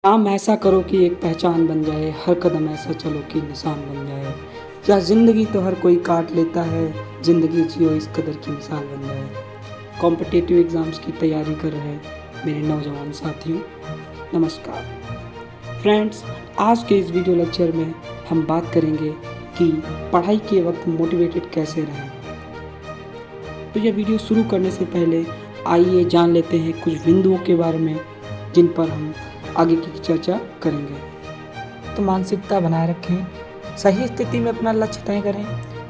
काम ऐसा करो कि एक पहचान बन जाए, हर कदम ऐसा चलो कि निशान बन जाए। क्या ज़िंदगी तो हर कोई काट लेता है, ज़िंदगी जियो इस कदर की मिसाल बन जाए। कॉम्पिटिटिव एग्ज़ाम्स की तैयारी कर रहे मेरे नौजवान साथियों, नमस्कार। फ्रेंड्स, आज के इस वीडियो लेक्चर में हम बात करेंगे कि पढ़ाई के वक्त मोटिवेटेड कैसे रहें। तो यह वीडियो शुरू करने से पहले आइए जान लेते हैं कुछ बिंदुओं के बारे में जिन पर हम आगे की चर्चा करेंगे। तो मानसिकता बनाए रखें, सही स्थिति में अपना लक्ष्य तय करें,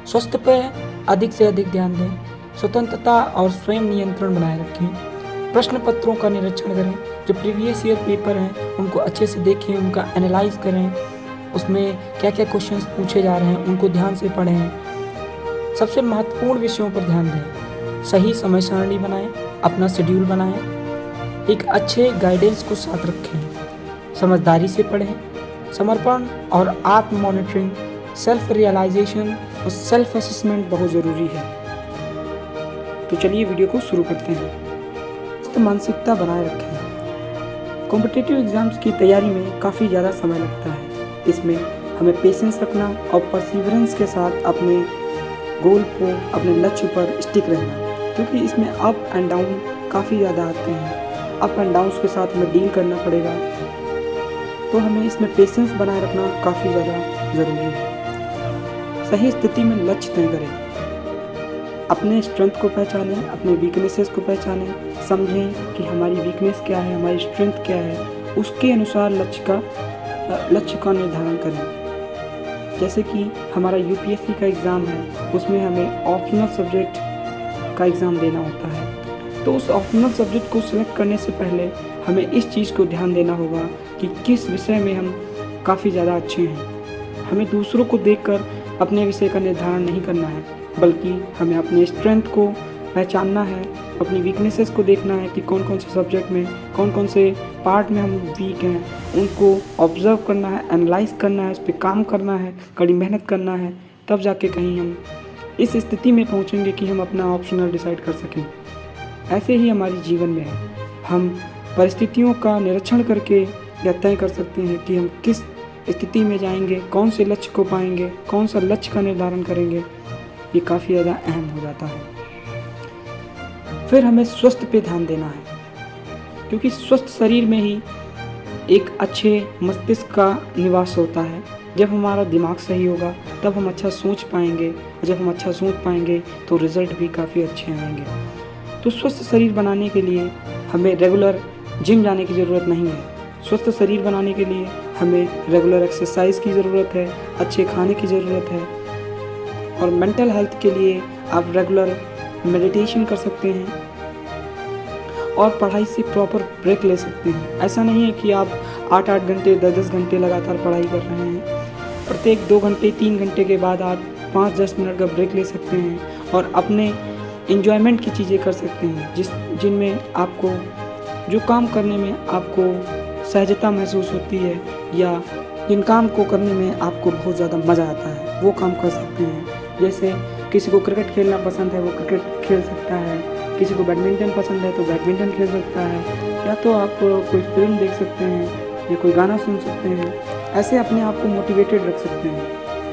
स्वास्थ्य पर अधिक से अधिक ध्यान दें, स्वतंत्रता और स्वयं नियंत्रण बनाए रखें, प्रश्न पत्रों का निरीक्षण करें, जो प्रीवियस ईयर पेपर हैं उनको अच्छे से देखें, उनका एनालाइज करें, उसमें क्या क्या क्वेश्चंस पूछे जा रहे हैं उनको ध्यान से पढ़ें, सबसे महत्वपूर्ण विषयों पर ध्यान दें, सही समय सारणी बनाएं, अपना शेड्यूल बनाएं, एक अच्छे गाइडेंस को साथ रखें, समझदारी से पढ़ें, समर्पण और आत्म मॉनिटरिंग, सेल्फ रियलाइजेशन और सेल्फ असेसमेंट बहुत ज़रूरी है। तो चलिए वीडियो को शुरू करते हैं। तो मानसिकता बनाए रखें। कॉम्पिटिटिव एग्जाम्स की तैयारी में काफ़ी ज़्यादा समय लगता है। इसमें हमें पेशेंस रखना और परसिवरेंस के साथ अपने गोल को, अपने लक्ष्य पर स्टिक रहना, क्योंकि इसमें अप एंड डाउन काफ़ी ज़्यादा आते हैं। अप एंड डाउन्स के साथ हमें डील करना पड़ेगा, तो हमें इसमें पेशेंस बनाए रखना काफ़ी ज़्यादा ज़रूरी है। सही स्थिति में लक्ष्य तय करें, अपने स्ट्रेंथ को पहचानें, अपने वीकनेसेस को पहचानें, समझें कि हमारी वीकनेस क्या है, हमारी स्ट्रेंथ क्या है, उसके अनुसार लक्ष्य का निर्धारण करें। जैसे कि हमारा यूपीएससी का एग्ज़ाम है, उसमें हमें ऑप्शनल सब्जेक्ट का एग्ज़ाम देना होता है। तो उस ऑप्शनल सब्जेक्ट को सिलेक्ट करने से पहले हमें इस चीज़ को ध्यान देना होगा कि किस विषय में हम काफ़ी ज़्यादा अच्छे हैं। हमें दूसरों को देखकर अपने विषय का निर्धारण नहीं करना है, बल्कि हमें अपने स्ट्रेंथ को पहचानना है, अपनी वीकनेसेस को देखना है कि कौन कौन से सब्जेक्ट में, कौन कौन से पार्ट में हम वीक हैं, उनको ऑब्ज़र्व करना है, एनालाइज करना है, उस पर काम करना है, कड़ी मेहनत करना है। तब जाके कहीं हम इस स्थिति में पहुँचेंगे कि हम अपना ऑप्शनल डिसाइड कर सकें। ऐसे ही हमारे जीवन में है, हम परिस्थितियों का निरीक्षण करके यह तय कर सकते हैं कि हम किस स्थिति में जाएंगे, कौन से लक्ष्य को पाएंगे, कौन सा लक्ष्य का निर्धारण करेंगे। ये काफ़ी ज़्यादा अहम हो जाता है। फिर हमें स्वास्थ्य पे ध्यान देना है, क्योंकि स्वस्थ शरीर में ही एक अच्छे मस्तिष्क का निवास होता है। जब हमारा दिमाग सही होगा तब हम अच्छा सोच पाएंगे, और जब हम अच्छा सोच पाएंगे तो रिज़ल्ट भी काफ़ी अच्छे आएंगे। तो स्वस्थ शरीर बनाने के लिए हमें रेगुलर जिम जाने की ज़रूरत नहीं है। स्वस्थ शरीर बनाने के लिए हमें रेगुलर एक्सरसाइज की ज़रूरत है, अच्छे खाने की ज़रूरत है, और मेंटल हेल्थ के लिए आप रेगुलर मेडिटेशन कर सकते हैं और पढ़ाई से प्रॉपर ब्रेक ले सकते हैं। ऐसा नहीं है कि आप 8-8 घंटे, 10-10 घंटे लगातार पढ़ाई कर रहे हैं। प्रत्येक 2 घंटे, 3 घंटे के बाद आप 5-10 मिनट का ब्रेक ले सकते हैं और अपने एंजॉयमेंट की चीज़ें कर सकते हैं, जिनमें आपको जो काम करने में आपको सहजता महसूस होती है, या जिन काम को करने में आपको बहुत ज़्यादा मज़ा आता है, वो काम कर सकते हैं। जैसे किसी को क्रिकेट खेलना पसंद है, वो क्रिकेट खेल सकता है, किसी को बैडमिंटन पसंद है तो बैडमिंटन खेल सकता है, या तो आप कोई फिल्म देख सकते हैं या कोई गाना सुन सकते हैं। ऐसे अपने आप को मोटिवेटेड रख सकते हैं,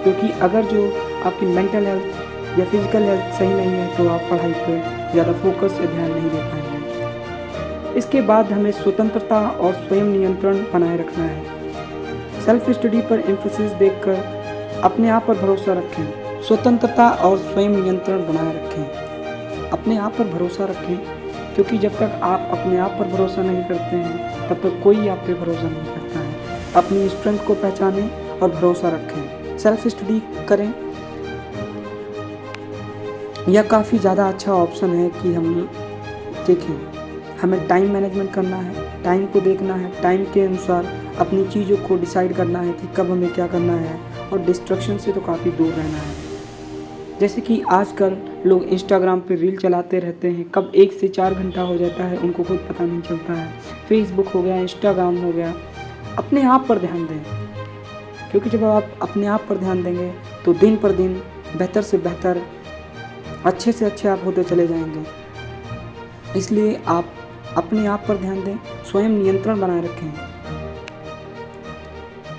क्योंकि अगर जो आपकी मेंटल हेल्थ या फिजिकल हेल्थ सही नहीं है तो आप पढ़ाई पर ज़्यादा फोकस से ध्यान नहीं दे पाएंगे। इसके बाद हमें स्वतंत्रता और स्वयं नियंत्रण बनाए रखना है। सेल्फ स्टडी पर एम्फेसिस देकर अपने आप पर भरोसा रखें। स्वतंत्रता और स्वयं नियंत्रण बनाए रखें, अपने आप पर भरोसा रखें, क्योंकि जब तक आप अपने आप पर भरोसा नहीं करते हैं तब तक कोई आप पे भरोसा नहीं करता है। अपनी स्ट्रेंथ को पहचानें और भरोसा रखें, सेल्फ स्टडी करें। यह काफ़ी ज़्यादा अच्छा ऑप्शन है कि हम देखें। हमें टाइम मैनेजमेंट करना है, टाइम को देखना है, टाइम के अनुसार अपनी चीज़ों को डिसाइड करना है कि कब हमें क्या करना है, और डिस्ट्रैक्शन से तो काफ़ी दूर रहना है। जैसे कि आजकल लोग इंस्टाग्राम पे रील चलाते रहते हैं, कब 1 से 4 घंटा हो जाता है उनको खुद पता नहीं चलता है। फेसबुक हो गया, इंस्टाग्राम हो गया। अपने आप पर ध्यान दें, क्योंकि जब आप अपने आप पर ध्यान देंगे तो दिन पर दिन बेहतर से बेहतर, अच्छे से अच्छे आप होते चले जाएंगे। इसलिए आप अपने आप पर ध्यान दें, स्वयं नियंत्रण बनाए रखें।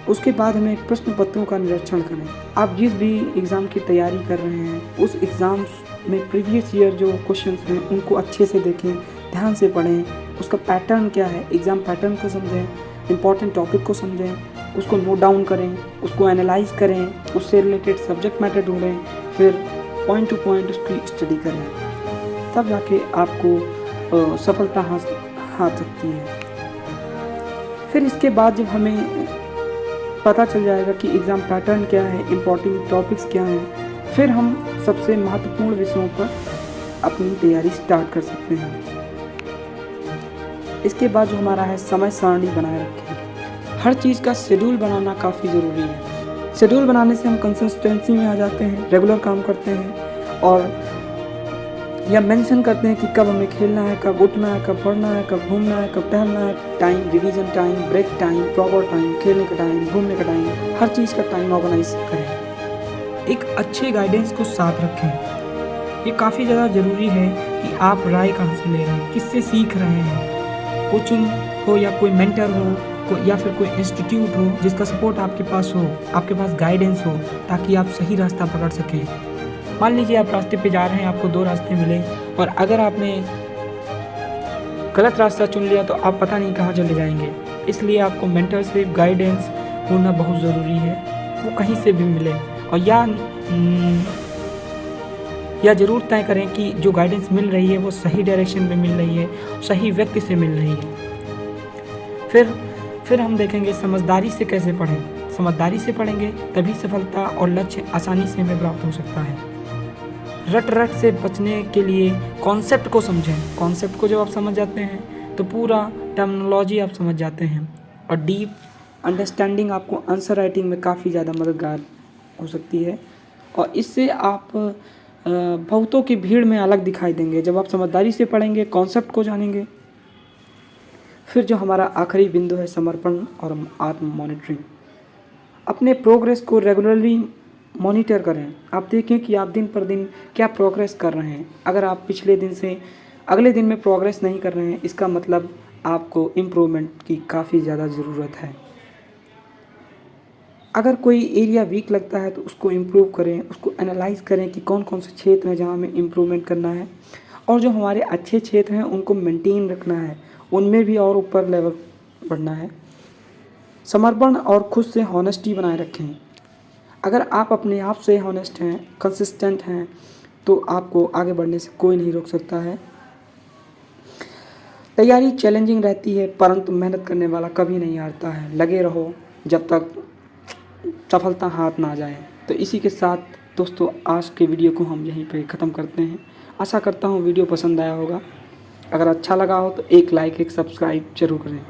उसके बाद हमें प्रश्न पत्रों का निरीक्षण करें। आप जिस भी एग्ज़ाम की तैयारी कर रहे हैं उस एग्ज़ाम में प्रीवियस ईयर जो क्वेश्चंस हैं उनको अच्छे से देखें, ध्यान से पढ़ें, उसका पैटर्न क्या है, एग्ज़ाम पैटर्न को समझें, इम्पॉर्टेंट टॉपिक को समझें, उसको नोट डाउन करें, उसको एनालाइज करें, उससे रिलेटेड सब्जेक्ट मैटर ढूंढें, फिर पॉइंट टू पॉइंट उसकी स्टडी करें, तब जाके आपको सफलता हाथ सकती है। फिर इसके बाद जब हमें पता चल जाएगा कि एग्ज़ाम पैटर्न क्या है, इम्पॉर्टेंट टॉपिक्स क्या हैं, फिर हम सबसे महत्वपूर्ण विषयों पर अपनी तैयारी स्टार्ट कर सकते हैं। इसके बाद जो हमारा है समय सारणी बनाए रखें। हर चीज़ का शेड्यूल बनाना काफ़ी ज़रूरी है। शेड्यूल बनाने से हम कंसिस्टेंसी में आ जाते हैं, रेगुलर काम करते हैं और या मेंशन करते हैं कि कब हमें खेलना है, कब उठना है, कब पढ़ना है, कब घूमना है, कब टहलना है, time, revision time, break time, proper time, खेलने का टाइम, घूमने का टाइम, हर चीज़ का टाइम ऑर्गेनाइज करें। एक अच्छे गाइडेंस को साथ रखें। ये काफ़ी ज़्यादा ज़रूरी है कि आप राय कहाँ से ले रहे हैं, किससे सीख रहे हैं, कोचिंग हो या कोई मेंटर हो या फिर कोई इंस्टीट्यूट हो जिसका सपोर्ट आपके पास हो, आपके पास गाइडेंस हो, ताकि आप सही रास्ता पकड़ सकें। मान लीजिए आप रास्ते पे जा रहे हैं, आपको 2 रास्ते मिले और अगर आपने गलत रास्ता चुन लिया तो आप पता नहीं कहाँ चले जाएंगे। इसलिए आपको मेंटर से गाइडेंस होना बहुत ज़रूरी है, वो कहीं से भी मिले। और या ज़रूर तय करें कि जो गाइडेंस मिल रही है वो सही डायरेक्शन में मिल रही है, सही व्यक्ति से मिल रही है। फिर हम देखेंगे समझदारी से कैसे पढ़ें। समझदारी से पढ़ेंगे तभी सफलता और लक्ष्य आसानी से हमें प्राप्त हो सकता है। रट से बचने के लिए कॉन्सेप्ट को समझें। कॉन्सेप्ट को जब आप समझ जाते हैं तो पूरा टर्मिनोलॉजी आप समझ जाते हैं और डीप अंडरस्टैंडिंग आपको आंसर राइटिंग में काफ़ी ज़्यादा मददगार हो सकती है और इससे आप बहुतों की भीड़ में अलग दिखाई देंगे जब आप समझदारी से पढ़ेंगे, कॉन्सेप्ट को जानेंगे। फिर जो हमारा आखिरी बिंदु है समर्पण और आत्म मॉनिटरिंग। अपने प्रोग्रेस को रेगुलरली मॉनिटर करें। आप देखें कि आप दिन पर दिन क्या प्रोग्रेस कर रहे हैं। अगर आप पिछले दिन से अगले दिन में प्रोग्रेस नहीं कर रहे हैं, इसका मतलब आपको इम्प्रूवमेंट की काफ़ी ज़्यादा ज़रूरत है। अगर कोई एरिया वीक लगता है तो उसको इम्प्रूव करें, उसको एनालाइज करें कि कौन कौन से क्षेत्र हैं जहाँ हमें इम्प्रूवमेंट करना है और जो हमारे अच्छे क्षेत्र हैं उनको मेंटेन रखना है, उनमें भी और ऊपर लेवल बढ़ना है। समर्पण और खुद से हॉनेस्टी बनाए रखें। अगर आप अपने आप से हॉनेस्ट हैं, कंसिस्टेंट हैं, तो आपको आगे बढ़ने से कोई नहीं रोक सकता है। तैयारी चैलेंजिंग रहती है परंतु मेहनत करने वाला कभी नहीं हारता है। लगे रहो जब तक सफलता हाथ ना जाए। तो इसी के साथ दोस्तों आज के वीडियो को हम यहीं पे ख़त्म करते हैं। आशा करता हूँ वीडियो पसंद आया होगा। अगर अच्छा लगा हो तो एक लाइक, एक सब्सक्राइब जरूर करें।